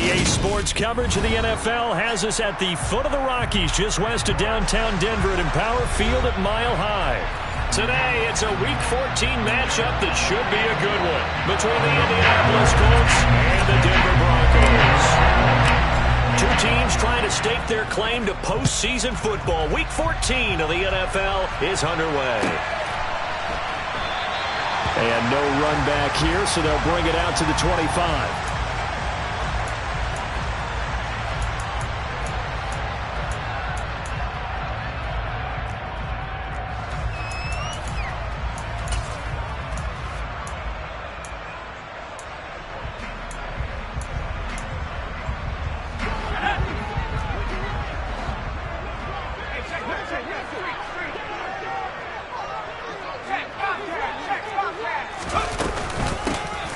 EA Sports coverage of the NFL has us at the foot of the Rockies, just west of downtown Denver at Empower Field at Mile High. Today, it's a Week 14 matchup that should be a good one between the Indianapolis Colts and the Denver Broncos. Two teams trying to stake their claim to postseason football. Week 14 of the NFL is underway. And no run back here, so they'll bring it out to the 25.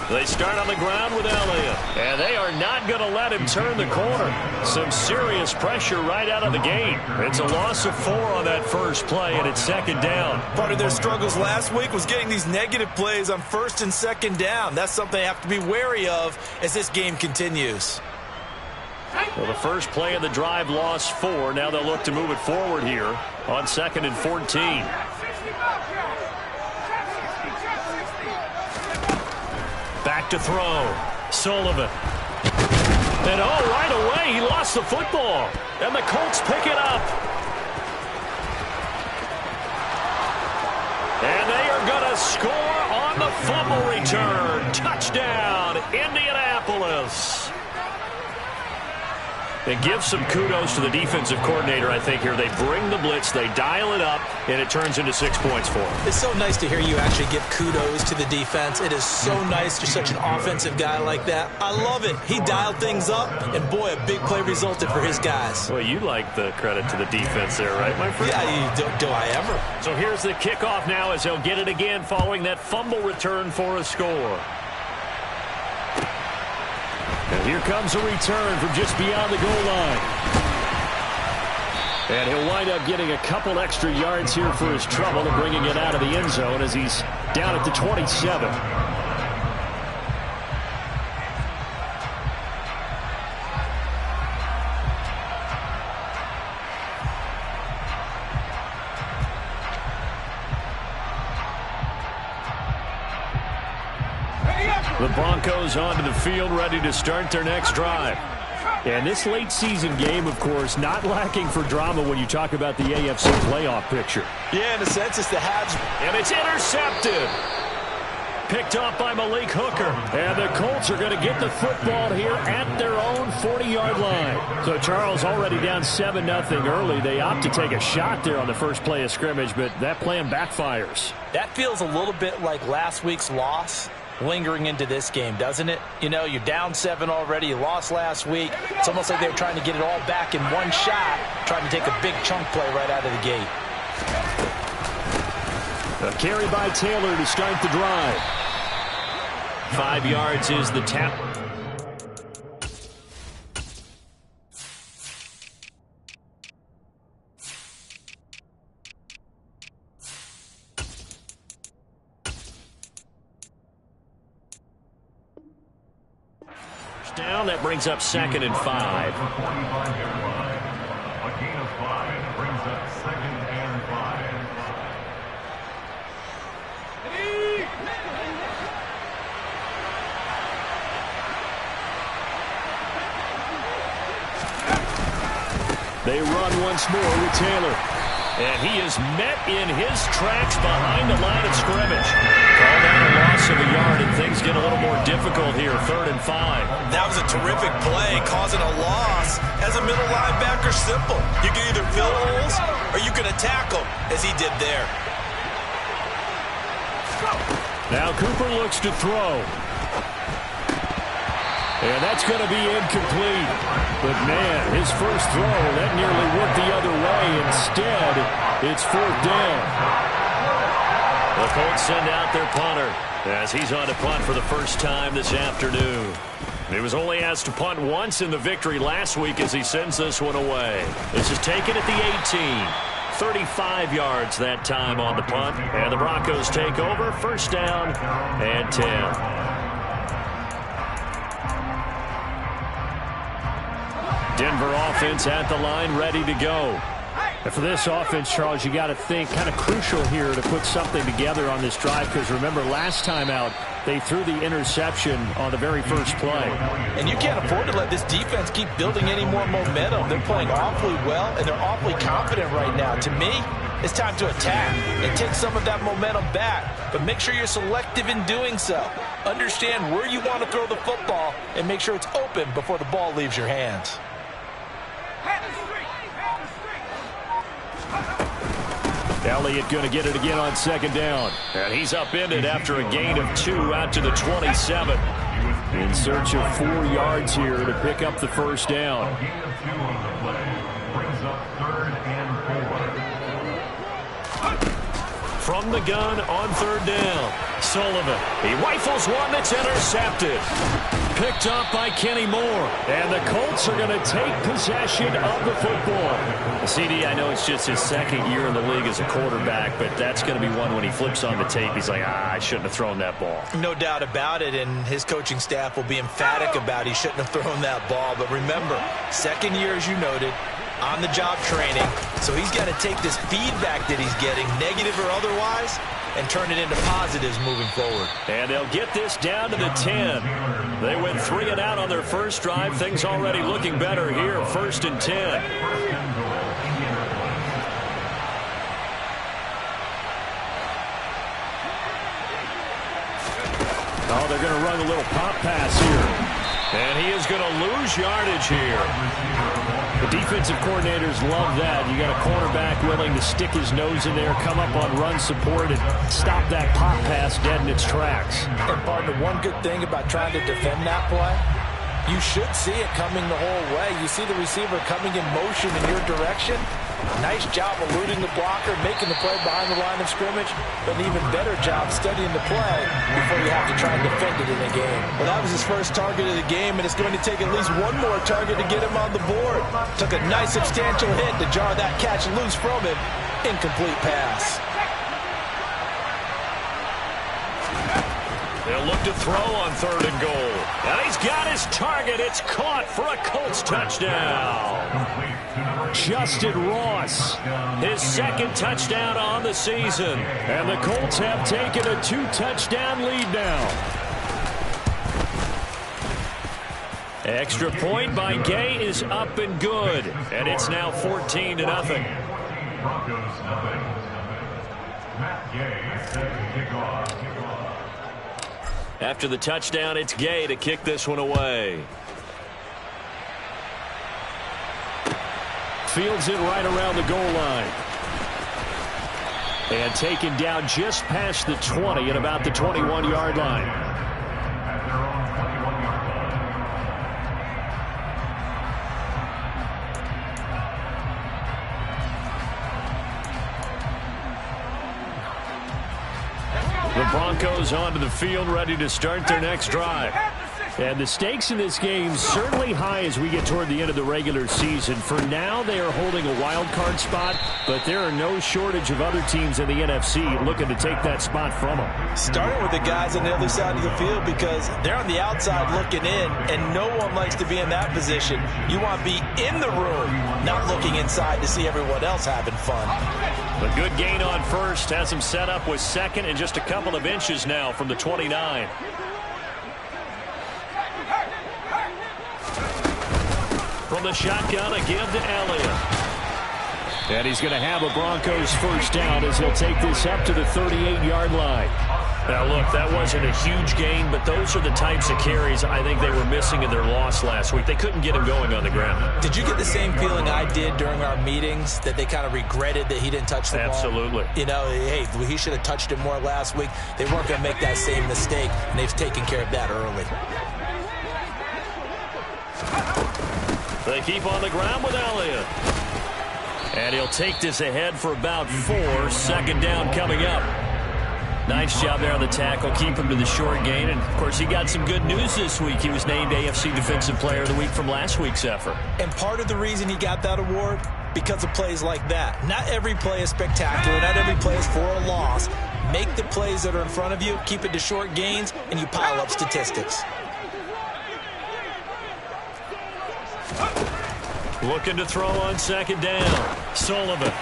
They start on the ground with Elliott, and they are not going to let him turn the corner. Some serious pressure right out of the gate. It's a loss of 4 on that first play, and it's second down. Part of their struggles last week was getting these negative plays on first and second down. That's something they have to be wary of as this game continues. Well, the first play of the drive lost 4. Now they'll look to move it forward here on 2nd and 14. Back to throw. Sullivan. And right away, he lost the football. And the Colts pick it up. And they are going to score on the fumble return. Touchdown, Indianapolis. And give some kudos to the defensive coordinator, I think, here. They bring the blitz, they dial it up, and it turns into 6 points for them. It's so nice to hear you actually give kudos to the defense. It is so nice to such an offensive guy like that. I love it. He dialed things up, and boy, a big play resulted for his guys. Well, you like the credit to the defense there, right, my friend? Yeah, do I ever? So here's the kickoff now as they'll get it again following that fumble return for a score. And here comes a return from just beyond the goal line. And he'll wind up getting a couple extra yards here for his trouble and bringing it out of the end zone as he's down at the 27. The Broncos onto the field, ready to start their next drive. And this late season game, of course, not lacking for drama when you talk about the AFC playoff picture. Yeah, in a sense, it's the haves. And it's intercepted. Picked off by Malik Hooker. And the Colts are going to get the football here at their own 40-yard line. So Charles already down 7-0 early. They opt to take a shot there on the first play of scrimmage, but that plan backfires. That feels a little bit like last week's loss lingering into this game, doesn't it? You know, you're down 7 already. You lost last week. It's almost like they were trying to get it all back in one shot, trying to take a big chunk play right out of the gate. A carry by Taylor to start the drive. 5 yards is the tap. Down, that brings up 2nd and 5. A gain of 5 brings up 2nd and 5. They run once more with Taylor. And he is met in his tracks behind the line of scrimmage. Called out a loss of a yard, and things get a little more difficult here, 3rd and 5. That was a terrific play, causing a loss. As a middle linebacker, simple. You can either fill holes or you can attack them, as he did there. Now Cooper looks to throw. And that's going to be incomplete. But, man, his first throw, that nearly went the other way. Instead, it's 4th down. The Colts send out their punter as he's on to punt for the first time this afternoon. He was only asked to punt once in the victory last week as he sends this one away. This is taken at the 18. 35 yards that time on the punt. And the Broncos take over. First down and 10. Denver offense at the line, ready to go. And for this offense, Charles, you got to think kind of crucial here to put something together on this drive, because remember last time out they threw the interception on the very first play. And you can't afford to let this defense keep building any more momentum. They're playing awfully well, and they're awfully confident right now. To me, it's time to attack and take some of that momentum back, but make sure you're selective in doing so. Understand where you want to throw the football and make sure it's open before the ball leaves your hands. Elliott going to get it again on second down. And he's upended after a gain of 2 out to the 27. In search of 4 yards here to pick up the first down. A gain of 2 on the play brings up 3rd and 4. From the gun on 3rd down. Sullivan. He rifles one that's intercepted. Picked up by Kenny Moore. And the Colts are going to take possession of the football. CD, I know it's just his 2nd year in the league as a quarterback, but that's going to be one when he flips on the tape. He's like, I shouldn't have thrown that ball. No doubt about it, and his coaching staff will be emphatic about he shouldn't have thrown that ball. But remember, 2nd year, as you noted, on-the-job training. So he's got to take this feedback that he's getting, negative or otherwise, and turn it into positives moving forward. And they'll get this down to the 10. They went 3 and out on their first drive. Things already looking better here. 1st and 10. Oh, they're going to run a little pop pass here. And he is going to lose yardage here. The defensive coordinators love that. You got a cornerback willing to stick his nose in there, come up on run support, and stop that pop pass dead in its tracks. And partner, one good thing about trying to defend that play, you should see it coming the whole way. You see the receiver coming in motion in your direction. Nice job eluding the blocker, making the play behind the line of scrimmage, but an even better job studying the play before you have to try and defend it in a game. Well, that was his first target of the game, and it's going to take at least one more target to get him on the board. Took a nice substantial hit to jar that catch loose from him. Incomplete pass. They'll look to throw on 3rd and goal. And he's got his target. It's caught for a Colts touchdown. Justin Ross, his 2nd touchdown on the season. And the Colts have taken a 2-touchdown lead now. Extra point by Gay is up and good. And it's now 14-0. Broncos nothing. Matt Gay set to kick off. After the touchdown, it's Gay to kick this one away. Fields it right around the goal line. And taken down just past the 20 at about the 21-yard line. At their own 21-yard line. The Broncos onto the field, ready to start their next drive. And the stakes in this game certainly high as we get toward the end of the regular season. For now, they are holding a wild card spot, but there are no shortage of other teams in the NFC looking to take that spot from them. Starting with the guys on the other side of the field, because they're on the outside looking in, and no one likes to be in that position. You want to be in the room, not looking inside to see everyone else having fun. A good gain on 1st has him set up with 2nd and just a couple of inches now from the 29. From the shotgun, a give to Elliott. And he's going to have a Broncos first down as he'll take this up to the 38-yard line. Now, look, that wasn't a huge gain, but those are the types of carries I think they were missing in their loss last week. They couldn't get him going on the ground. Did you get the same feeling I did during our meetings, that they kind of regretted that he didn't touch the ball? Absolutely. You know, hey, he should have touched it more last week. They weren't going to make that same mistake, and they've taken care of that early. They keep on the ground with Elliott. And he'll take this ahead for about 4. 2nd down coming up. Nice job there on the tackle. Keep him to the short gain. And, of course, he got some good news this week. He was named AFC Defensive Player of the Week from last week's effort. And part of the reason he got that award, because of plays like that. Not every play is spectacular. Not every play is for a loss. Make the plays that are in front of you, keep it to short gains, and you pile up statistics. Looking to throw on second down. Sullivan.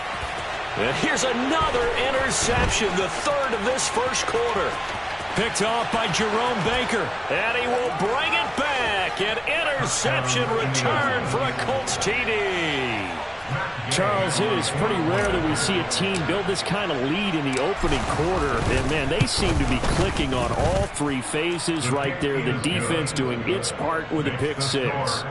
And here's another interception, the third of this first quarter. Picked off by Jerome Baker. And he will bring it back. An interception return for a Colts TD. Charles, it is pretty rare that we see a team build this kind of lead in the opening quarter. And, man, they seem to be clicking on all three phases right there. The defense doing its part with a pick six.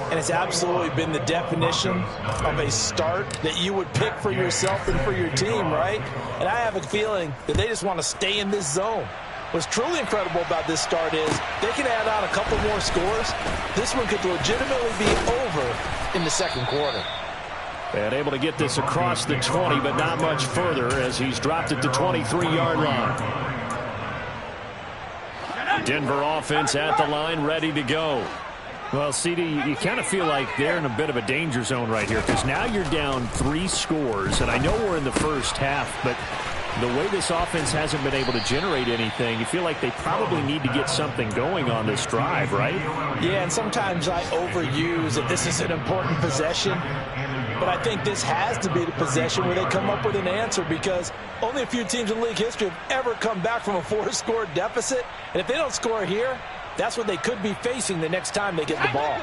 And it's absolutely been the definition of a start that you would pick for yourself and for your team, right? And I have a feeling that they just want to stay in this zone. What's truly incredible about this start is they can add on a couple more scores. This one could legitimately be over in the second quarter. And able to get this across the 20, but not much further as he's dropped it to 23-yard line. Denver offense at the line, ready to go. Well, CD, you kind of feel like they're in a bit of a danger zone right here because now you're down 3 scores, and I know we're in the first half, but the way this offense hasn't been able to generate anything, you feel like they probably need to get something going on this drive, right? Yeah, and sometimes I overuse that this is an important possession. But I think this has to be the possession where they come up with an answer because only a few teams in league history have ever come back from a 4-score deficit. And if they don't score here, that's what they could be facing the next time they get the ball.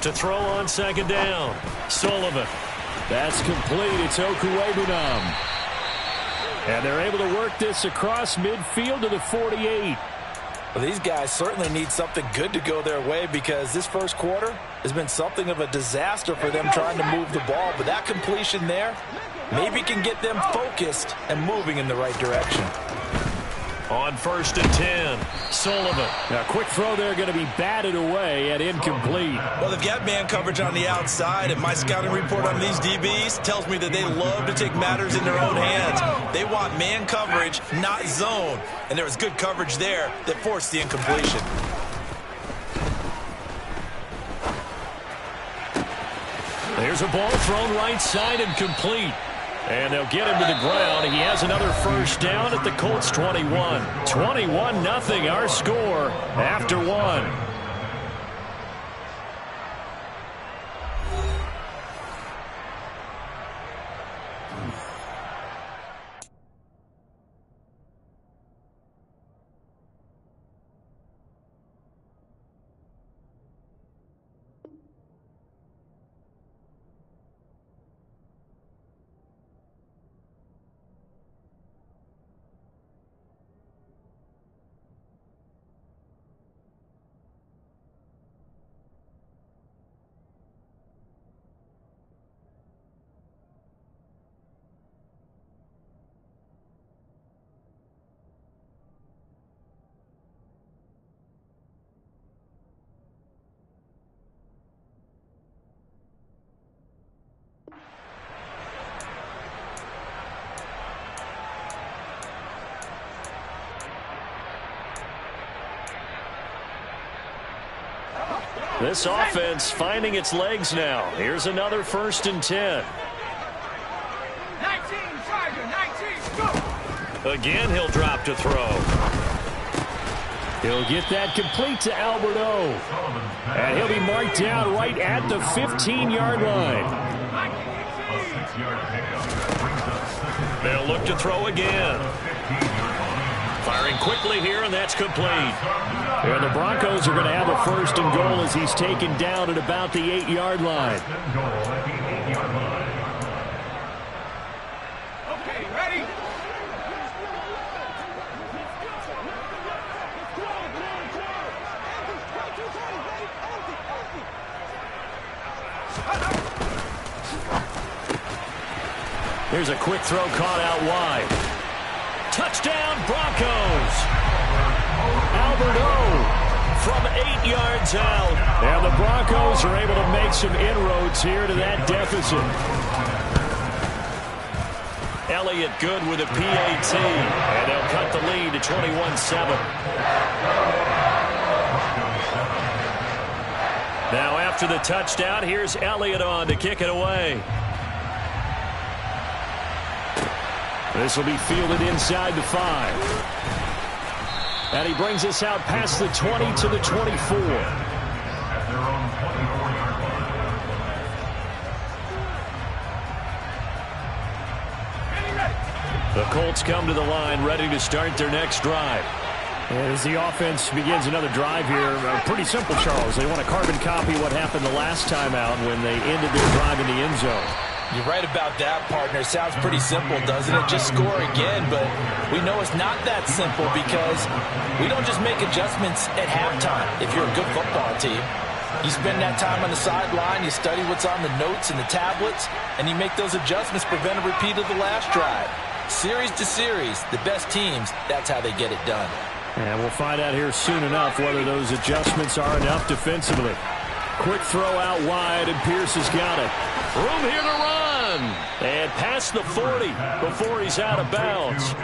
To throw on second down, Sullivan. That's complete. It's Okuwebunam. And they're able to work this across midfield to the 48. Well, these guys certainly need something good to go their way because this first quarter has been something of a disaster for them trying to move the ball. But that completion there maybe can get them focused and moving in the right direction. On 1st and 10, Sullivan. Now, quick throw there going to be batted away and incomplete. Well, they've got man coverage on the outside, and my scouting report on these DBs tells me that they love to take matters in their own hands. They want man coverage, not zone. And there was good coverage there that forced the incompletion. There's a ball thrown right side and complete. And they'll get him to the ground. He has another first down at the Colts 21. 21-0 our score after 1. This offense finding its legs now. Here's another 1st and 10. 19, Tiger, 19, go! Again, he'll drop to throw. He'll get that complete to Alberto. And he'll be marked down right at the 15-yard line. They'll look to throw again. Firing quickly here, and that's complete. And the Broncos are going to have a 1st and goal as he's taken down at about the 8-yard line. Okay, ready? Here's a quick throw caught out wide. Touchdown, Broncos. Alberto from 8 yards out. And the Broncos are able to make some inroads here to that deficit. Elliott good with a PAT. And they'll cut the lead to 21-7. Now after the touchdown, here's Elliott on to kick it away. This will be fielded inside the 5. And he brings us out past the 20 to the 24. At their own 24-yard line. The Colts come to the line, ready to start their next drive. As the offense begins another drive here, pretty simple, Charles. They want to carbon copy what happened the last time out when they ended their drive in the end zone. You're right about that, partner. Sounds pretty simple, doesn't it? Just score again, but we know it's not that simple because we don't just make adjustments at halftime if you're a good football team. You spend that time on the sideline, you study what's on the notes and the tablets, and you make those adjustments, prevent a repeat of the last drive. Series to series, the best teams, that's how they get it done. And we'll find out here soon enough whether those adjustments are enough defensively. Quick throw out wide, and Pierce has got it. Room here to run. And past the 40 before he's out of bounds.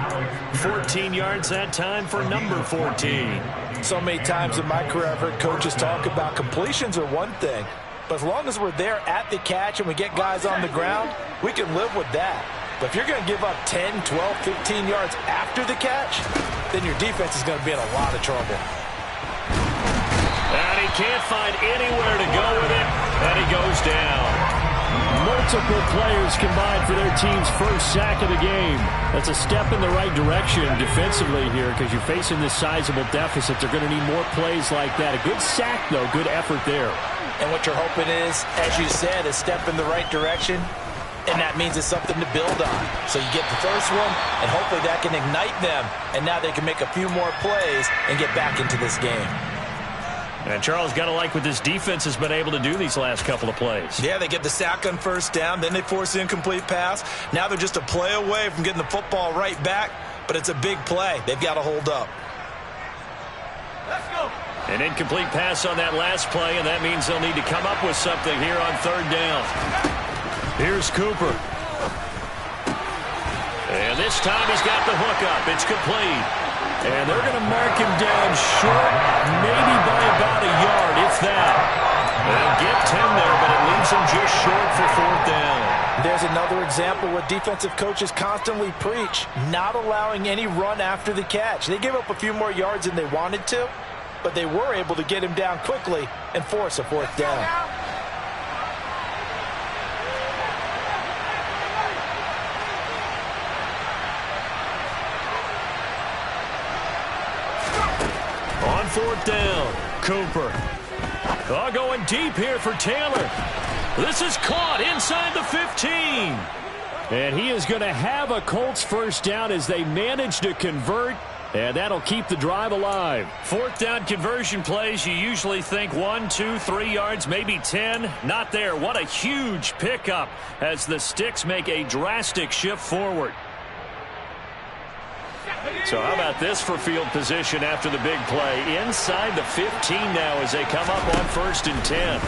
14 yards that time for number 14. So many times in my career I've heard coaches talk about completions are one thing, but as long as we're there at the catch and we get guys on the ground, we can live with that. But if you're going to give up 10, 12, 15 yards after the catch, then your defense is going to be in a lot of trouble. And he can't find anywhere to go with it, and he goes down. Multiple players combined for their team's first sack of the game. That's a step in the right direction defensively here because you're facing this sizable deficit. They're going to need more plays like that. A good sack, though. Good effort there. And what you're hoping is, as you said, a step in the right direction. And that means it's something to build on. So you get the first one, and hopefully that can ignite them. And now they can make a few more plays and get back into this game. And Charles, got to like what this defense has been able to do these last couple of plays. Yeah, they get the sack on first down, then they force the incomplete pass. Now they're just a play away from getting the football right back, but it's a big play. They've got to hold up. Let's go. An incomplete pass on that last play, and that means they'll need to come up with something here on third down. Here's Cooper. And this time he's got the hook up. It's complete. And they're going to mark him down short, maybe by about a yard, if that. They'll get 10 there, but it leaves him just short for fourth down. There's another example what defensive coaches constantly preach, not allowing any run after the catch. They gave up a few more yards than they wanted to, but they were able to get him down quickly and force a fourth down. On fourth down, Cooper. Going deep here for Taylor. This is caught inside the 15. And he is going to have a Colts first down as they manage to convert, and that'll keep the drive alive. Fourth down conversion plays, you usually think 1, 2, 3 yards, maybe 10. Not there. What a huge pickup as the Sticks make a drastic shift forward. So how about this for field position after the big play? Inside the 15 now as they come up on 1st and 10.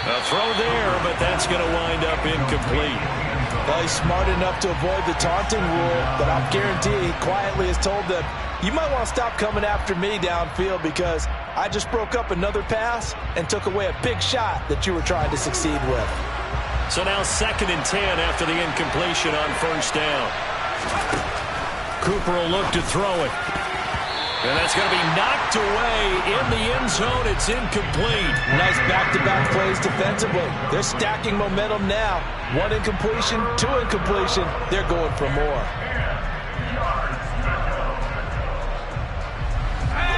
A throw there, but that's going to wind up incomplete. Well, he's smart enough to avoid the taunting rule, but I'll guarantee he quietly has told them, you might want to stop coming after me downfield because I just broke up another pass and took away a big shot that you were trying to succeed with. So now 2nd and 10 after the incompletion on 1st down. Cooper will look to throw it. And that's going to be knocked away in the end zone. It's incomplete. Nice back-to-back plays defensively. They're stacking momentum now. 1 incompletion, 2 incompletion. They're going for more.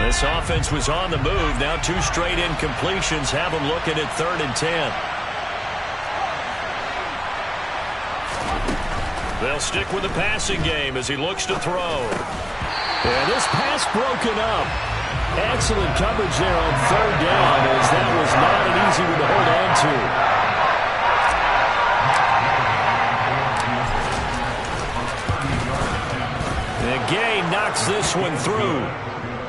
This offense was on the move. Now 2 straight incompletions have them looking at 3rd and 10. They'll stick with the passing game as he looks to throw. And this pass broken up. Excellent coverage there on 3rd down as that was not an easy one to hold on to. And Gay knocks this one through.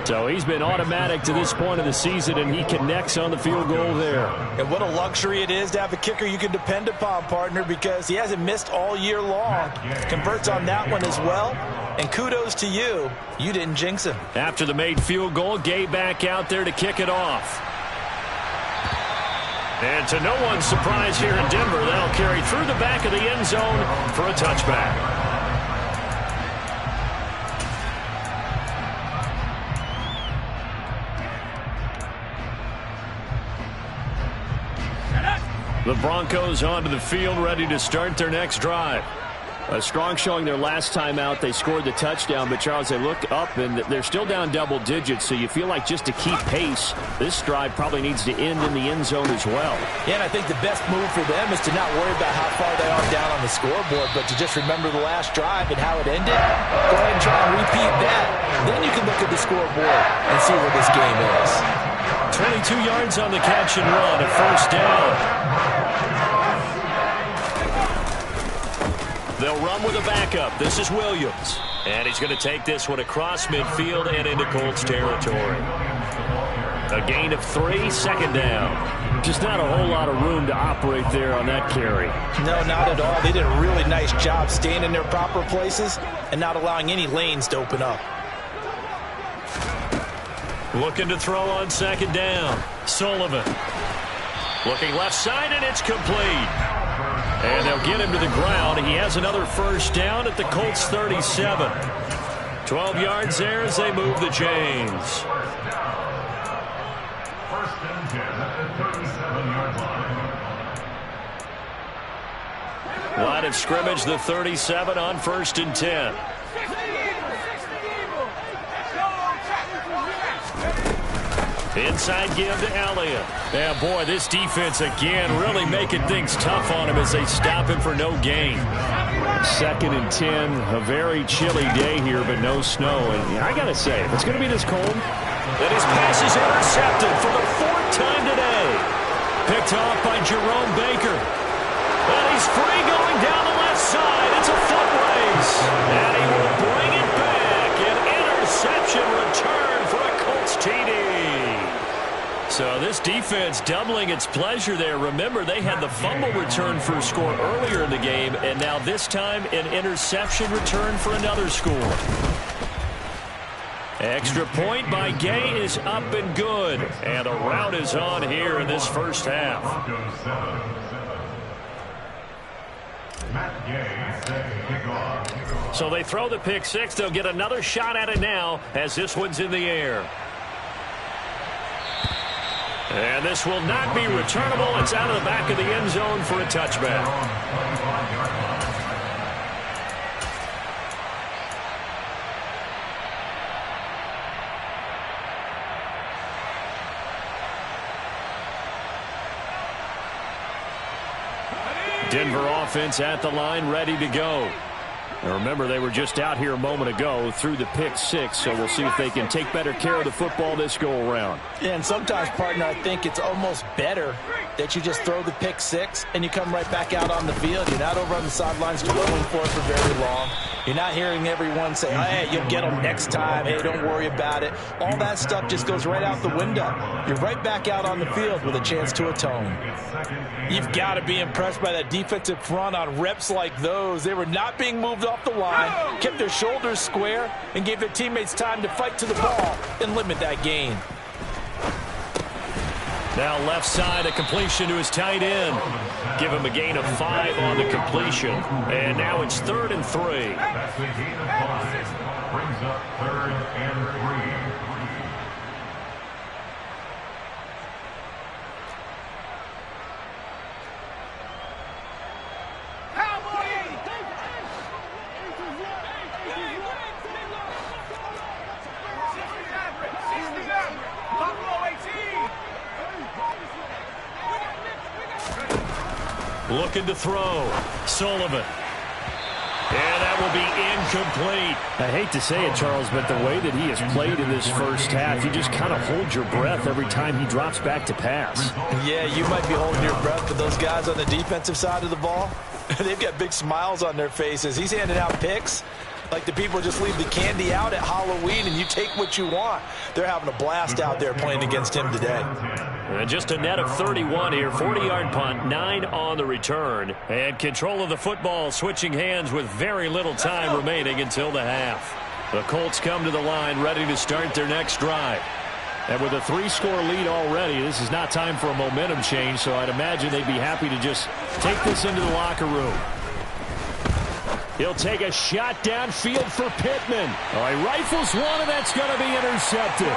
So he's been automatic to this point of the season, and he connects on the field goal there. And what a luxury it is to have a kicker you can depend upon, partner, because he hasn't missed all year long. Converts on that one as well. And kudos to you. You didn't jinx him. After the made field goal, Gay back out there to kick it off. And to no one's surprise here in Denver, that'll carry through the back of the end zone for a touchback. The Broncos onto the field, ready to start their next drive. A strong showing their last time out. They scored the touchdown, but Charles, they look up and they're still down double digits, so you feel like just to keep pace, this drive probably needs to end in the end zone as well. Yeah, and I think the best move for them is to not worry about how far they are down on the scoreboard, but to just remember the last drive and how it ended. Go ahead and try and repeat that. Then you can look at the scoreboard and see where this game is. 22 yards on the catch and run, a first down. They'll run with a backup. This is Williams. And he's going to take this one across midfield and into Colts territory. A gain of 3, second down. Just not a whole lot of room to operate there on that carry. No, not at all. They did a really nice job staying in their proper places and not allowing any lanes to open up. Looking to throw on second down. Sullivan. Looking left side, and it's complete. And they'll get him to the ground. He has another first down at the Colts 37. 12 yards there as they move the chains. First and 10 at the 37-yard line. Line of scrimmage, the 37 on first and 10. Inside give to Elliott. Yeah, boy, this defense again really making things tough on him as they stop him for no gain. Second and 10, a very chilly day here, but no snow. And I got to say, if it's going to be this cold, then his pass is intercepted for the 4th time today. Picked off by Jerome Baker. And he's free going down the left side. It's a foot race. And he will bring it back. An interception return for a Colts TD. So this defense doubling its pleasure there. Remember, they had the fumble return for a score earlier in the game, and now this time an interception return for another score. Extra point by Gay is up and good, and the route is on here in this first half. So they throw the pick six. They'll get another shot at it now as this one's in the air. And this will not be returnable. It's out of the back of the end zone for a touchback. Denver offense at the line, ready to go. Now remember, they were just out here a moment ago through the pick six, so we'll see if they can take better care of the football this go-around. Yeah, and sometimes, partner, I think it's almost better that you just throw the pick six and you come right back out on the field. You're not over on the sidelines dwelling for it for very long. You're not hearing everyone say, hey, you'll get them next time. Hey, don't worry about it. All that stuff just goes right out the window. You're right back out on the field with a chance to atone. You've got to be impressed by that defensive front on reps like those. They were not being moved off the line, kept their shoulders square, and gave their teammates time to fight to the ball and limit that gain. Now left side, a completion to his tight end. Give him a gain of 5 on the completion. And now it's 3rd and 3. That's a gain of 5. Brings up 3rd and 3. Looking to throw. Sullivan. And that will be incomplete. I hate to say it, Charles, but the way that he has played in this first half, you just kind of hold your breath every time he drops back to pass. Yeah, you might be holding your breath, but those guys on the defensive side of the ball, they've got big smiles on their faces. He's handing out picks like the people just leave the candy out at Halloween and you take what you want. They're having a blast out there playing against him today. And just a net of 31 here, 40-yard punt, 9 on the return. And control of the football switching hands with very little time remaining until the half. The Colts come to the line ready to start their next drive. And with a 3-score lead already, this is not time for a momentum change, so I'd imagine they'd be happy to just take this into the locker room. He'll take a shot downfield for Pittman. Oh, he rifles one, and that's going to be intercepted.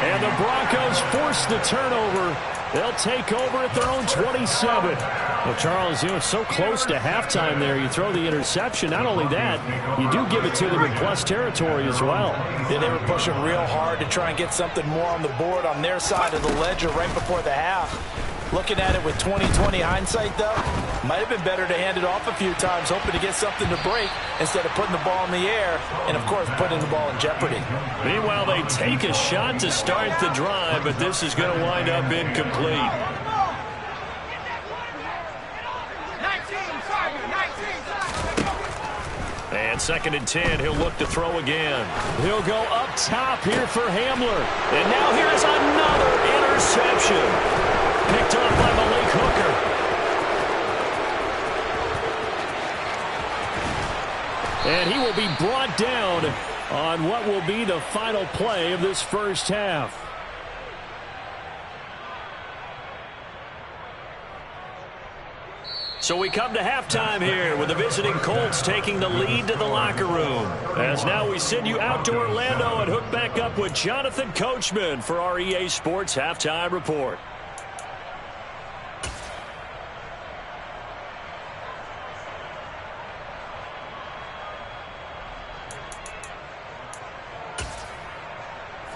And the Broncos force the turnover. They'll take over at their own 27. Well, Charles, it's so close to halftime there. You throw the interception. Not only that, you do give it to them in plus territory as well. Yeah, they were pushing real hard to try and get something more on the board on their side of the ledger right before the half. Looking at it with 20/20 hindsight, though, might have been better to hand it off a few times, hoping to get something to break instead of putting the ball in the air and, of course, putting the ball in jeopardy. Meanwhile, they take a shot to start the drive, but this is going to wind up incomplete. And 2nd and 10, he'll look to throw again. He'll go up top here for Hamler. And now here's another interception. Picked off by Malik Hooker. And he will be brought down on what will be the final play of this first half. So we come to halftime here with the visiting Colts taking the lead to the locker room. As now we send you out to Orlando and hook back up with Jonathan Coachman for our EA Sports Halftime Report.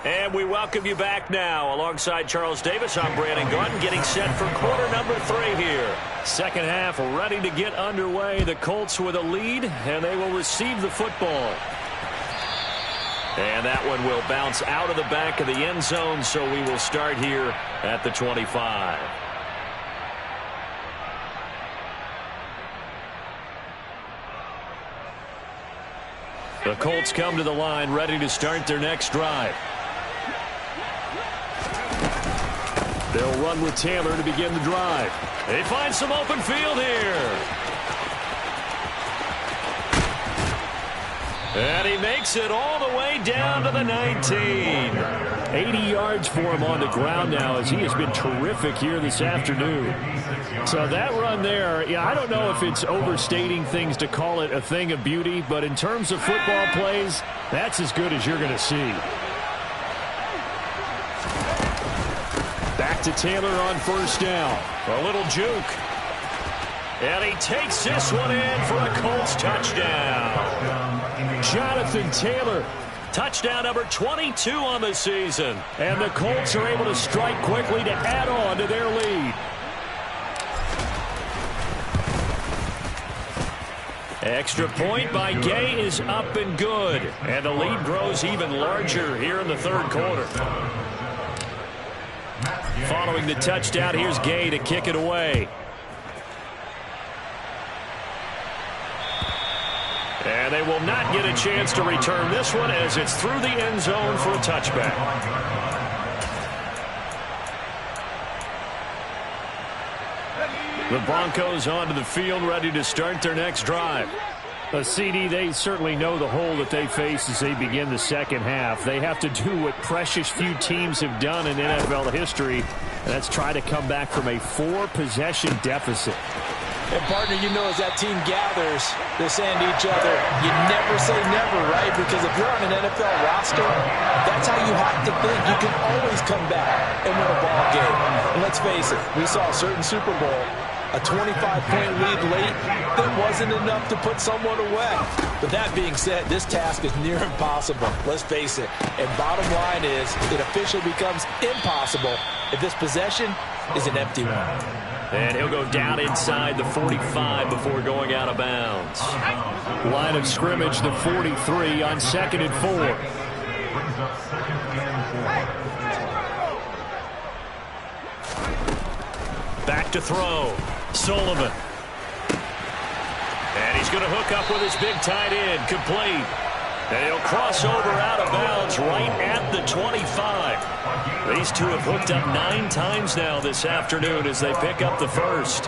And we welcome you back now. Alongside Charles Davis, I'm Brandon Gordon, getting set for quarter number 3 here. Second half ready to get underway. The Colts with a lead, and they will receive the football. And that one will bounce out of the back of the end zone, so we will start here at the 25. The Colts come to the line, ready to start their next drive. They'll run with Taylor to begin the drive. They find some open field here. And he makes it all the way down to the 19. 80 yards for him on the ground now as he has been terrific here this afternoon. So that run there, yeah, I don't know if it's overstating things to call it a thing of beauty, but in terms of football plays, that's as good as you're going to see. Back to Taylor on first down. A little juke. And he takes this one in for a Colts touchdown. Jonathan Taylor, touchdown number 22 on the season. And the Colts are able to strike quickly to add on to their lead. Extra point by Gay is up and good. And the lead grows even larger here in the third quarter. Following the touchdown, here's Gay to kick it away. And they will not get a chance to return this one as it's through the end zone for a touchback. The Broncos onto the field, ready to start their next drive. A CD, they certainly know the hole that they face as they begin the second half. They have to do what precious few teams have done in NFL history, and that's try to come back from a 4-possession deficit. And, partner, you know as that team gathers, they're saying to each other, you never say never, right? Because if you're on an NFL roster, that's how you have to think. You can always come back and win a ball game. And let's face it, we saw a certain Super Bowl, a 25-point lead late that wasn't enough to put someone away. But that being said, this task is near impossible. Let's face it. And bottom line is, it officially becomes impossible if this possession is an empty one. And he'll go down inside the 45 before going out of bounds. Line of scrimmage, the 43 on 2nd and 4. Back to throw. Sullivan. And he's going to hook up with his big tight end. Complete. And he'll cross over out of bounds right at the 25. These two have hooked up 9 times now this afternoon as they pick up the first.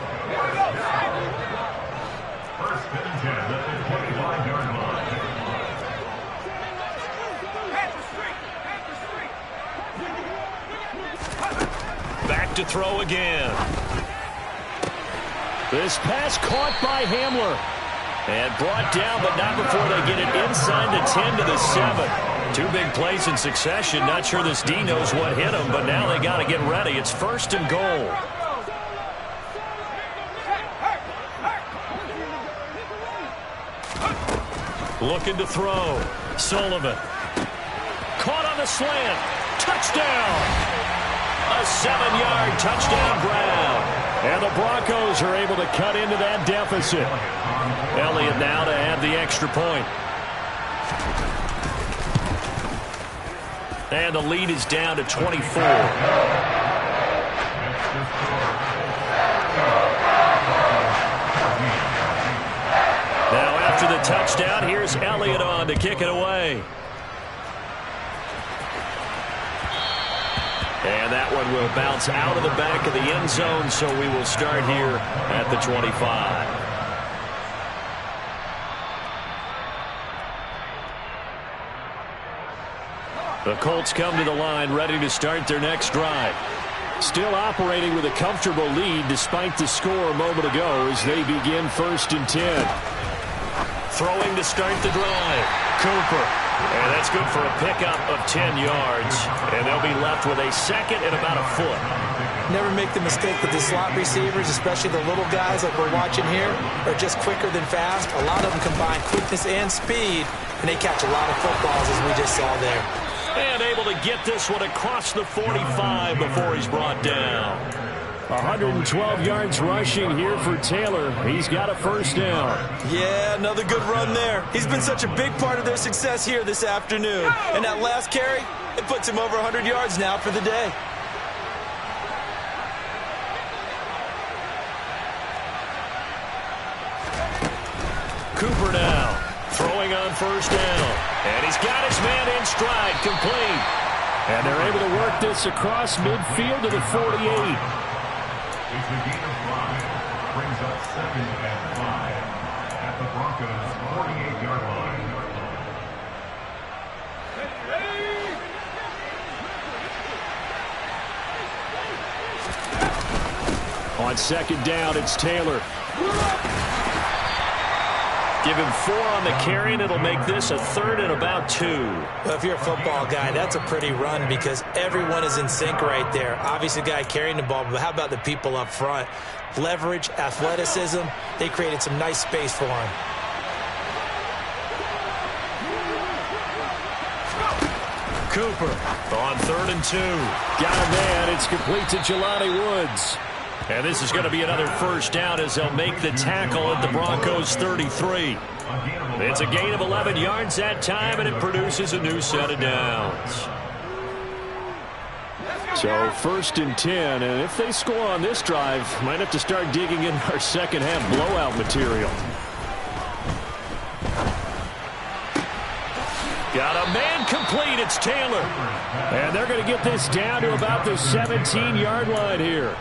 Back to throw again. This pass caught by Hamler. And brought down, but not before they get it inside the 10 to the 7. Two big plays in succession. Not sure this D knows what hit him, but now they got to get ready. It's 1st and goal. Looking to throw. Sullivan. Caught on the slant. Touchdown. A 7-yard touchdown grab. And the Broncos are able to cut into that deficit. Elliott now to add the extra point. And the lead is down to 24. Now after the touchdown, here's Elliott on to kick it away. And that one will bounce out of the back of the end zone, so we will start here at the 25. The Colts come to the line, ready to start their next drive. Still operating with a comfortable lead despite the score a moment ago as they begin 1st and 10. Throwing to start the drive. Cooper. And that's good for a pickup of 10 yards. And they'll be left with a 2nd and about a foot. Never make the mistake that the slot receivers, especially the little guys like we're watching here, are just quicker than fast. A lot of them combine quickness and speed, and they catch a lot of footballs as we just saw there. And able to get this one across the 45 before he's brought down. 112 yards rushing here for Taylor. He's got a 1st down. Yeah, another good run there. He's been such a big part of their success here this afternoon. And that last carry, it puts him over 100 yards now for the day. Cooper now. Throwing on 1st down. And he's got his man in stride, complete. And they're able to work this across midfield to the 48. It's a gain of 5. Brings up 2nd and 5 at the Broncos' 48-yard line. On 2nd down, it's Taylor. Give him 4 on the carry, and it'll make this a 3rd and about 2. Well, if you're a football guy, that's a pretty run because everyone is in sync right there. Obviously, the guy carrying the ball, but how about the people up front? Leverage, athleticism, they created some nice space for him. Cooper on 3rd and 2. Got a man. It's complete to Jelani Woods. And this is going to be another 1st down as they'll make the tackle at the Broncos' 33. It's a gain of 11 yards that time, and it produces a new set of downs. So 1st and 10, and if they score on this drive, might have to start digging in our second half blowout material. Got a man complete. It's Taylor. And they're going to get this down to about the 17-yard line here.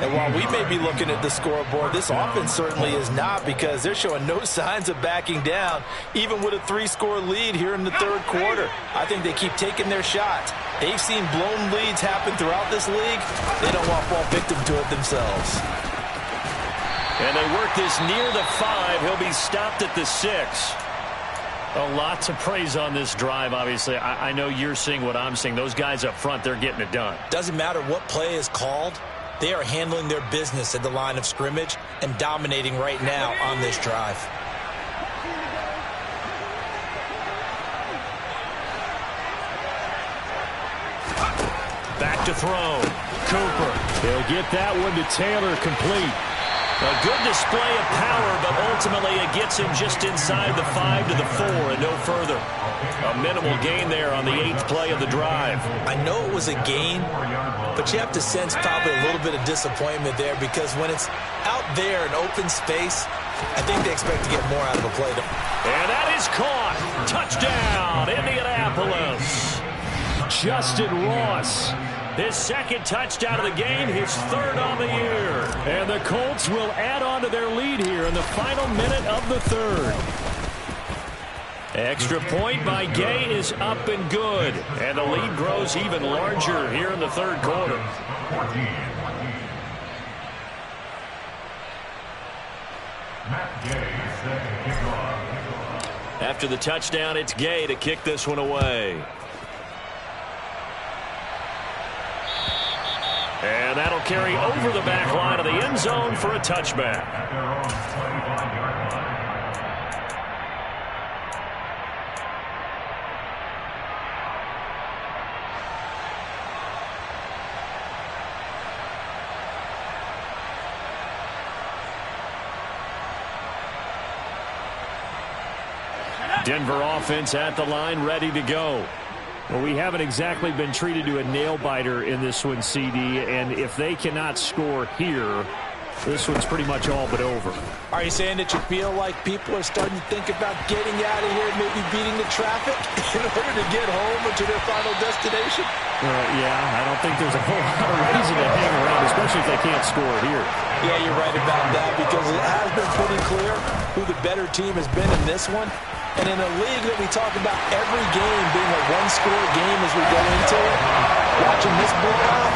And while we may be looking at the scoreboard, this offense certainly is not because they're showing no signs of backing down, even with a 3-score lead here in the 3rd quarter. I think they keep taking their shots. They've seen blown leads happen throughout this league. They don't want to fall victim to it themselves. And they work this near the 5. He'll be stopped at the 6. A lot to praise on this drive, obviously. I know you're seeing what I'm seeing. Those guys up front, they're getting it done. Doesn't matter what play is called. They are handling their business at the line of scrimmage and dominating right now on this drive. Back to throw. Cooper. They'll get that one to Taylor, complete. A good display of power, but ultimately it gets him just inside the 5 to the 4 and no further. A minimal gain there on the 8th play of the drive. I know it was a gain, but you have to sense probably a little bit of disappointment there because when it's out there in open space, I think they expect to get more out of a play. And that is caught. Touchdown, Indianapolis. Justin Ross. His 2nd touchdown of the game, his 3rd on the year. And the Colts will add on to their lead here in the final minute of the 3rd. Extra point by Gay is up and good. And the lead grows even larger here in the 3rd quarter. Matt Gay set to kick off. After the touchdown, it's Gay to kick this one away. And that'll carry over the back line of the end zone for a touchback. Denver offense at the line, ready to go. Well, we haven't exactly been treated to a nail-biter in this one, CD, and if they cannot score here, this one's pretty much all but over. Are you saying that you feel like people are starting to think about getting out of here, maybe beating the traffic in order to get home or to their final destination? Yeah, I don't think there's a whole lot of reason to hang around, especially if they can't score here. Yeah, you're right about that, because it has been pretty clear who the better team has been in this one. And in a league that we talk about every game being a one-score game as we go into it, watching this blowout,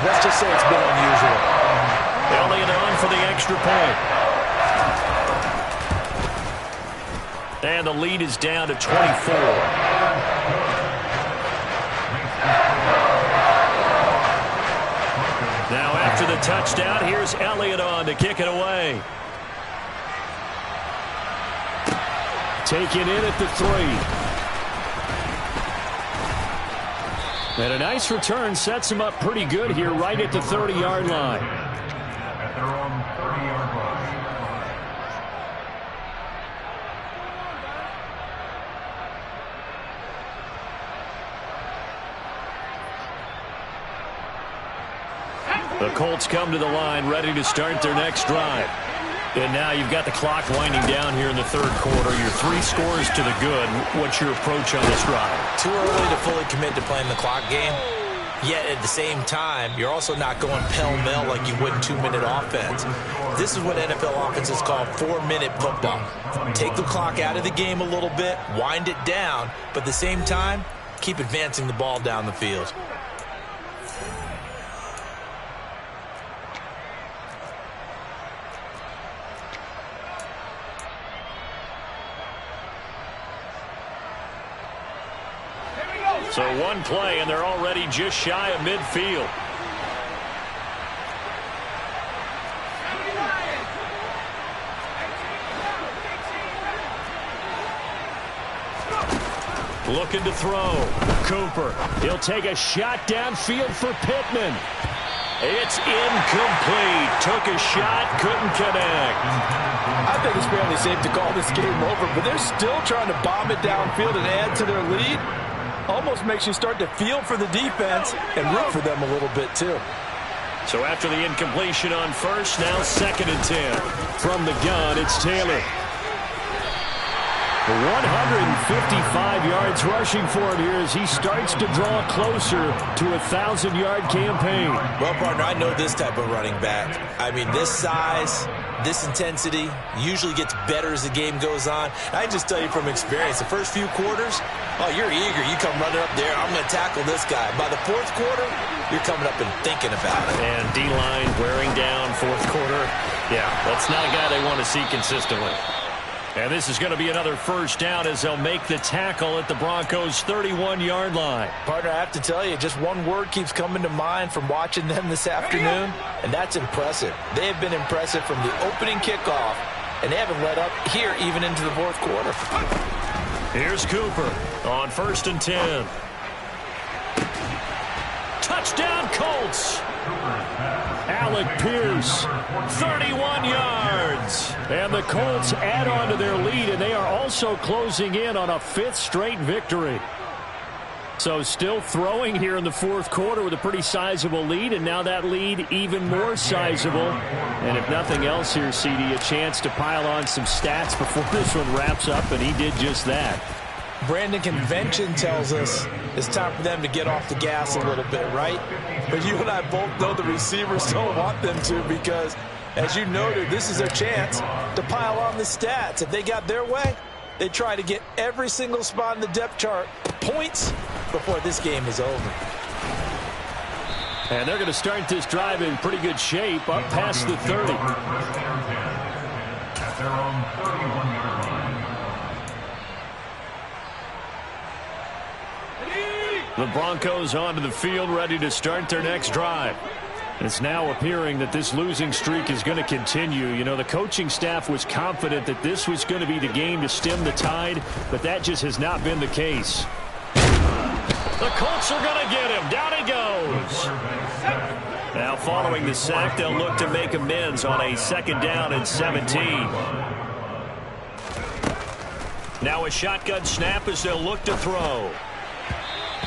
let's just say it's been unusual. Elliott on for the extra point. And the lead is down to 24. Now after the touchdown, here's Elliott on to kick it away. Taken in at the 3. And a nice return sets him up pretty good here right at the 30-yard line. At their own 30-yard line. The Colts come to the line ready to start their next drive. And now you've got the clock winding down here in the third quarter. Your 3 scores to the good. What's your approach on this drive? Too early to fully commit to playing the clock game. Yet at the same time, you're also not going pell-mell like you would in 2-minute offense. This is what NFL offenses call 4-minute football. Take the clock out of the game a little bit, wind it down, but at the same time, keep advancing the ball down the field. So one play, and they're already just shy of midfield. Looking to throw. Cooper. He'll take a shot downfield for Pittman. It's incomplete. Took a shot, couldn't connect. I think it's fairly safe to call this game over, but they're still trying to bomb it downfield and add to their lead. Almost makes you start to feel for the defense and root for them a little bit, too. So after the incompletion on first, now 2nd and 10. From the gun, it's Taylor. 155 yards rushing for him here as he starts to draw closer to a 1,000-yard campaign. Well, partner, I know this type of running back. I mean, this size, this intensity usually gets better as the game goes on. I just tell you from experience, the first few quarters, oh, you're eager. You come running up there, I'm going to tackle this guy. By the 4th quarter, you're coming up and thinking about it. And D-line wearing down 4th quarter. Yeah, that's not a guy they want to see consistently. And this is going to be another first down as they'll make the tackle at the Broncos' 31-yard line. Partner, I have to tell you, just one word keeps coming to mind from watching them this afternoon, and that's impressive. They have been impressive from the opening kickoff, and they haven't let up here even into the 4th quarter. Here's Cooper on 1st and 10. Touchdown, Colts. Alec Pierce, 31 yards. And the Colts add on to their lead, and they are also closing in on a 5th straight victory. So still throwing here in the 4th quarter with a pretty sizable lead, and now that lead even more sizable. And if nothing else here, CD, a chance to pile on some stats before this one wraps up, and he did just that. Brandon, convention tells us it's time for them to get off the gas a little bit, right? But you and I both know the receivers don't want them to because, as you noted, this is their chance to pile on the stats. If they got their way, they try to get every single spot in the depth chart points before this game is over. And they're going to start this drive in pretty good shape up past the 30. At their own 31-yard line. The Broncos onto the field, ready to start their next drive. It's now appearing that this losing streak is going to continue. You know, the coaching staff was confident that this was going to be the game to stem the tide, but that just has not been the case. The Colts are going to get him. Down he goes. Now, following the sack, they'll look to make amends on a 2nd down and 17. Now a shotgun snap as they'll look to throw.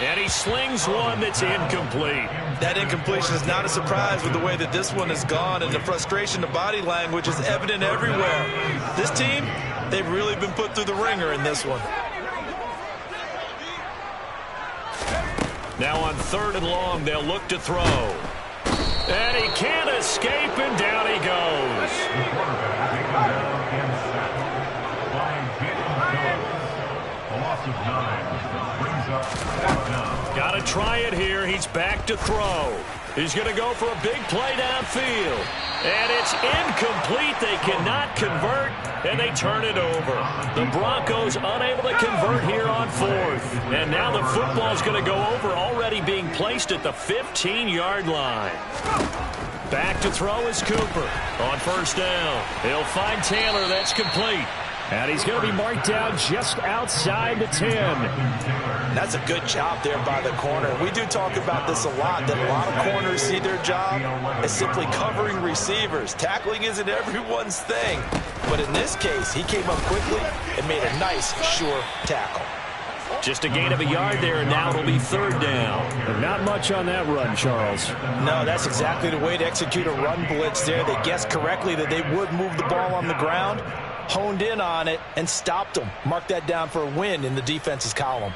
And he slings one that's incomplete. That incompletion is not a surprise with the way that this one has gone, and the frustration, the body language is evident everywhere. This team, they've really been put through the ringer in this one. Now on 3rd and long, they'll look to throw. And he can't escape, and down he goes. The quarterback taken down and sacked by Jalen Phillips. A loss of 9 brings up 4th down. Got to try it here. He's back to throw. He's going to go for a big play downfield. And it's incomplete. They cannot convert, and they turn it over. The Broncos unable to convert here on 4th. And now the football's going to go over, already being placed at the 15-yard line. Back to throw is Cooper. On 1st down, he'll find Taylor. That's complete. And he's going to be marked down just outside the 10. That's a good job there by the corner. We do talk about this a lot, that a lot of corners see their job as simply covering receivers. Tackling isn't everyone's thing. But in this case, he came up quickly and made a nice, sure tackle. Just a gain of a yard there, and now it'll be 3rd down. And not much on that run, Charles. No, that's exactly the way to execute a run blitz there. They guessed correctly that they would move the ball on the ground, honed in on it, and stopped them. Mark that down for a win in the defense's column.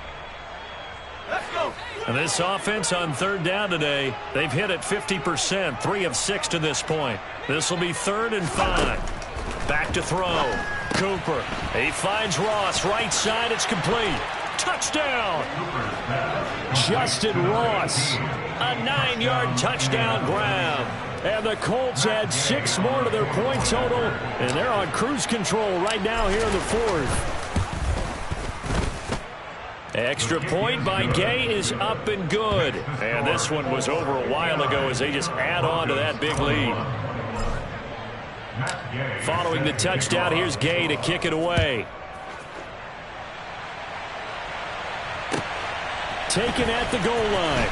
Let's go. And this offense on 3rd down today, they've hit it 50%, 3 of 6 to this point. This will be 3rd and 5. Back to throw. Cooper. He finds Ross. Right side. It's complete. Touchdown. Justin Ross. A 9-yard touchdown grab. And the Colts add 6 more to their point total. And they're on cruise control right now here in the 4th. Extra point by Gay is up and good. And this one was over a while ago as they just add on to that big lead. Following the touchdown, here's Gay to kick it away. Taken at the goal line.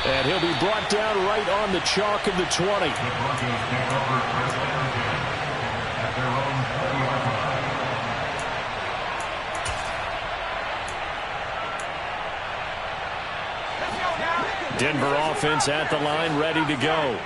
And he'll be brought down right on the chalk of the 20. The Broncos take over 1st and 10 at their own 40-yard line. Denver offense at the line, ready to go.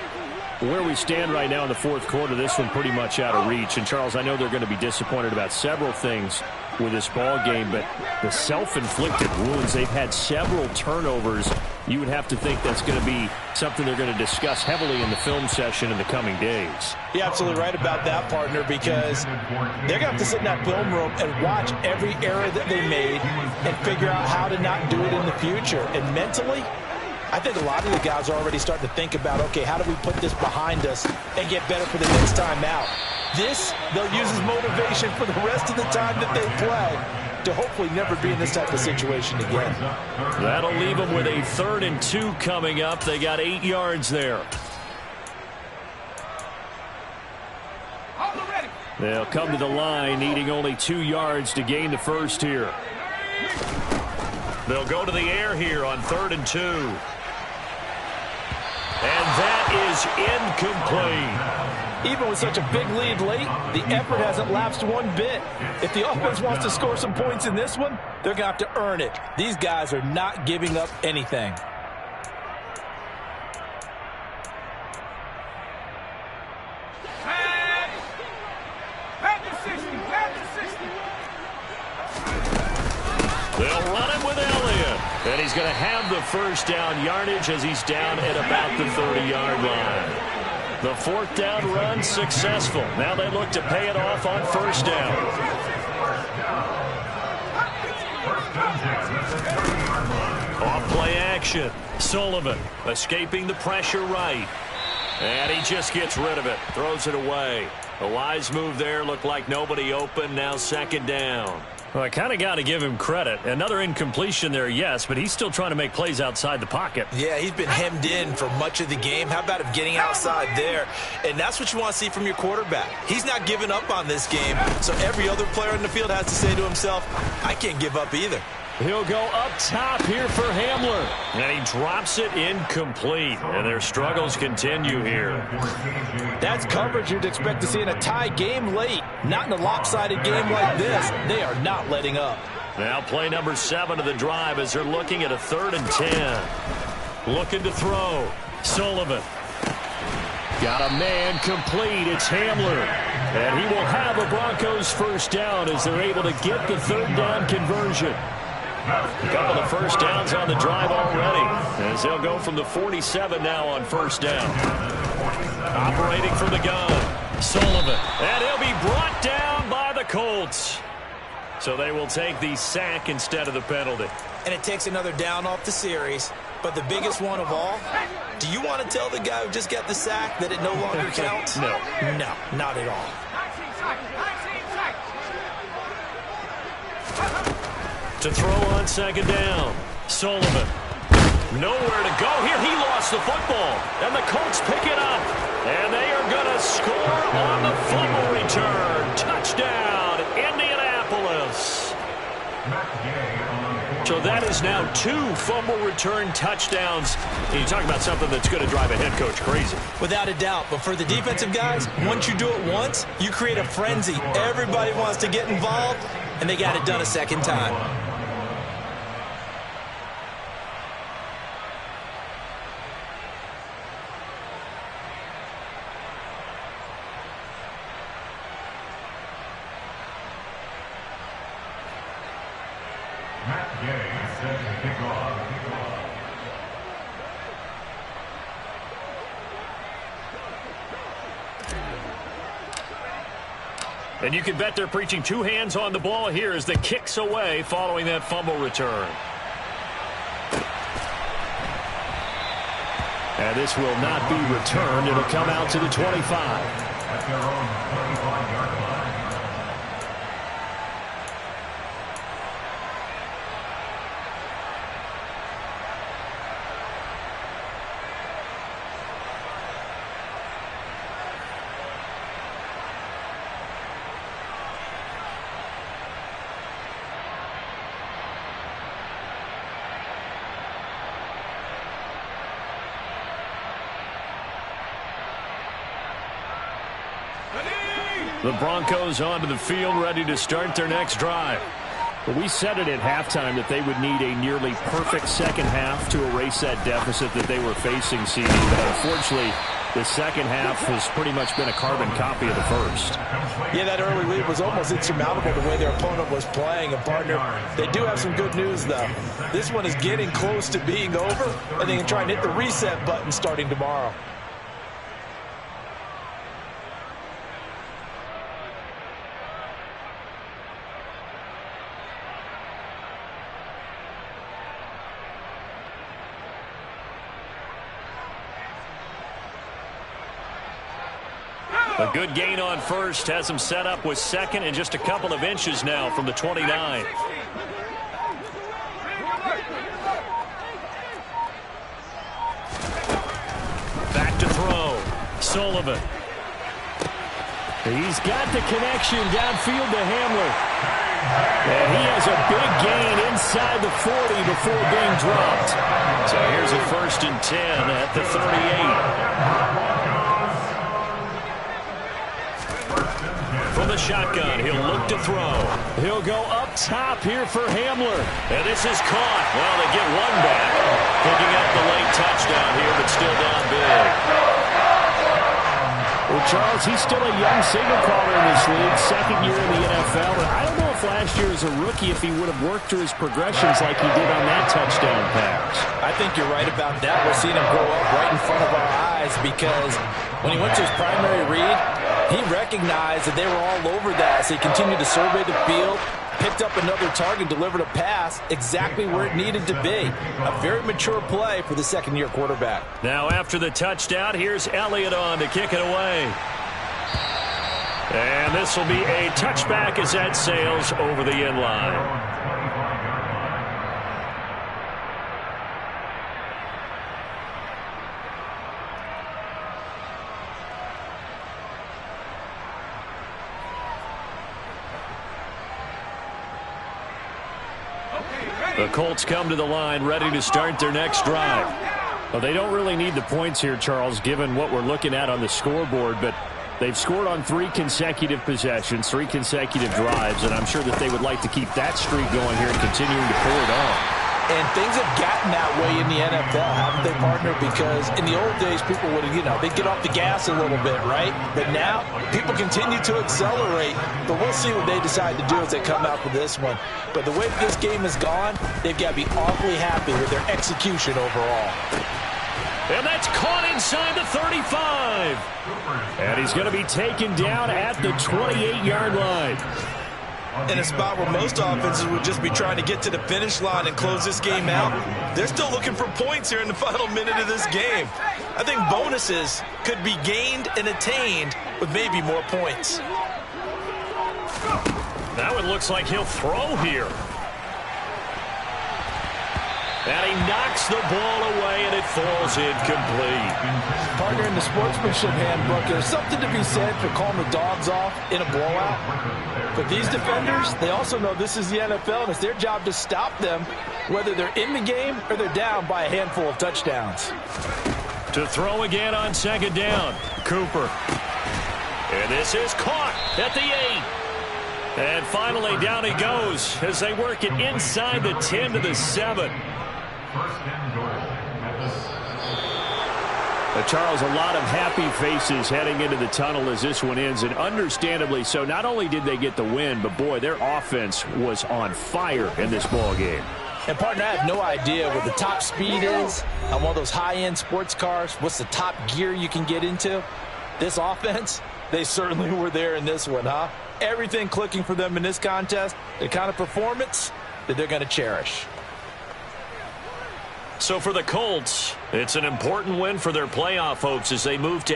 Where we stand right now in the 4th quarter, this one pretty much out of reach. And, Charles, I know they're going to be disappointed about several things with this ball game, but the self-inflicted wounds, they've had several turnovers. You would have to think that's going to be something they're going to discuss heavily in the film session in the coming days. You're absolutely right about that, partner, because they're going to have to sit in that film room and watch every error that they made and figure out how to not do it in the future. And mentally, I think a lot of the guys are already starting to think about, okay, how do we put this behind us and get better for the next time out? This, they'll use as motivation for the rest of the time that they play to hopefully never be in this type of situation again. That'll leave them with a 3rd and 2 coming up. They got 8 yards there. They'll come to the line, needing only 2 yards to gain the first here. They'll go to the air here on 3rd and 2. And that is incomplete. Even with such a big lead late, the effort hasn't lapsed one bit. If the offense wants to score some points in this one, they're going to have to earn it. These guys are not giving up anything. They'll run it with Elliott. And he's going to have the first down yardage as he's down at about the 30-yard line. The 4th down run successful. Now they look to pay it off on 1st down. Off play action. Sullivan escaping the pressure right. And he just gets rid of it. Throws it away. A wise move there. Looked like nobody open. Now 2nd down. Well, I kind of got to give him credit. Another incompletion there, yes, but he's still trying to make plays outside the pocket. Yeah, he's been hemmed in for much of the game. How about him getting outside there? And that's what you want to see from your quarterback. He's not giving up on this game, so every other player in the field has to say to himself, I can't give up either. He'll go up top here for Hamler. And he drops it incomplete. And their struggles continue here. That's coverage you'd expect to see in a tie game late. Not in a lopsided game like this. They are not letting up. Now play number 7 of the drive as they're looking at a 3rd and 10. Looking to throw. Sullivan. Got a man complete. It's Hamler. And he will have a Broncos first down as they're able to get the 3rd down conversion. A couple of first downs on the drive already as they'll go from the 47 now on first down. Operating from the gun, Sullivan. And he'll be brought down by the Colts. So they will take the sack instead of the penalty. And it takes another down off the series. But the biggest one of all, do you want to tell the guy who just got the sack that it no longer counts? No. No, not at all. To throw on 2nd down, Sullivan. Nowhere to go here. He lost the football. And the Colts pick it up. And they are going to score on the fumble return. Touchdown, Indianapolis. So that is now 2 fumble return touchdowns. And you talk about something that's going to drive a head coach crazy. Without a doubt. But for the defensive guys, once you do it once, you create a frenzy. Everybody wants to get involved, and they got it done a second time. And you can bet they're preaching 2 hands on the ball here as the kick's away following that fumble return. And this will not be returned. It'll come out to the 25. At their own 25-yard line. The Broncos onto the field, ready to start their next drive. But we said it at halftime that they would need a nearly perfect second half to erase that deficit that they were facing, CD. But unfortunately, the second half has pretty much been a carbon copy of the first. Yeah, that early lead was almost insurmountable the way their opponent was playing. And, partner, they do have some good news, though. This one is getting close to being over, and they can try and hit the reset button starting tomorrow. A good gain on first has him set up with second and just a couple of inches now from the 29. Back to throw. Sullivan. He's got the connection downfield to Hamler. And he has a big gain inside the 40 before being dropped. So here's a 1st and 10 at the 38. From the shotgun, he'll look to throw. He'll go up top here for Hamler. And this is caught. Well, they get one back. Picking up the late touchdown here, but still down big. Well, Charles, he's still a young signal caller in this league, 2nd year in the NFL. But I don't know if last year as a rookie, if he would have worked through his progressions like he did on that touchdown pass. I think you're right about that. We're seeing him grow up right in front of our eyes because when he went to his primary read, he recognized that they were all over that as he continued to survey the field, picked up another target, delivered a pass exactly where it needed to be. A very mature play for the second-year quarterback. Now after the touchdown, here's Elliott on to kick it away. And this will be a touchback as that sails over the end line. The Colts come to the line ready to start their next drive. Well, they don't really need the points here, Charles, given what we're looking at on the scoreboard, but they've scored on 3 consecutive possessions, 3 consecutive drives, and I'm sure that they would like to keep that streak going here and continuing to pull it on. And things have gotten that way in the NFL, haven't they, partner? Because in the old days, people would, they'd get off the gas a little bit, right? But now, people continue to accelerate. But we'll see what they decide to do as they come out for this one. But the way this game has gone, they've got to be awfully happy with their execution overall. And that's caught inside the 35. And he's going to be taken down at the 28-yard line. In a spot where most offenses would just be trying to get to the finish line and close this game out, they're still looking for points here in the final minute of this game. I think bonuses could be gained and attained with maybe more points. That one looks like he'll throw here. And he knocks the ball away, and it falls incomplete. Partner, in the sportsmanship handbook, there's something to be said for calling the dogs off in a blowout. But these defenders, they also know this is the NFL, and it's their job to stop them, whether they're in the game or they're down by a handful of touchdowns. To throw again on second down, Cooper. And this is caught at the 8. And finally, down he goes as they work it inside the 10 to the 7. First and goal at the Charles, a lot of happy faces heading into the tunnel as this one ends, and understandably so. Not only did they get the win, but boy, their offense was on fire in this ball game. And partner, I have no idea what the top speed is on one of those high-end sports cars. What's the top gear you can get into? This offense, they certainly were there in this one, huh? Everything clicking for them in this contest, the kind of performance that they're going to cherish. So for the Colts, it's an important win for their playoff hopes as they move to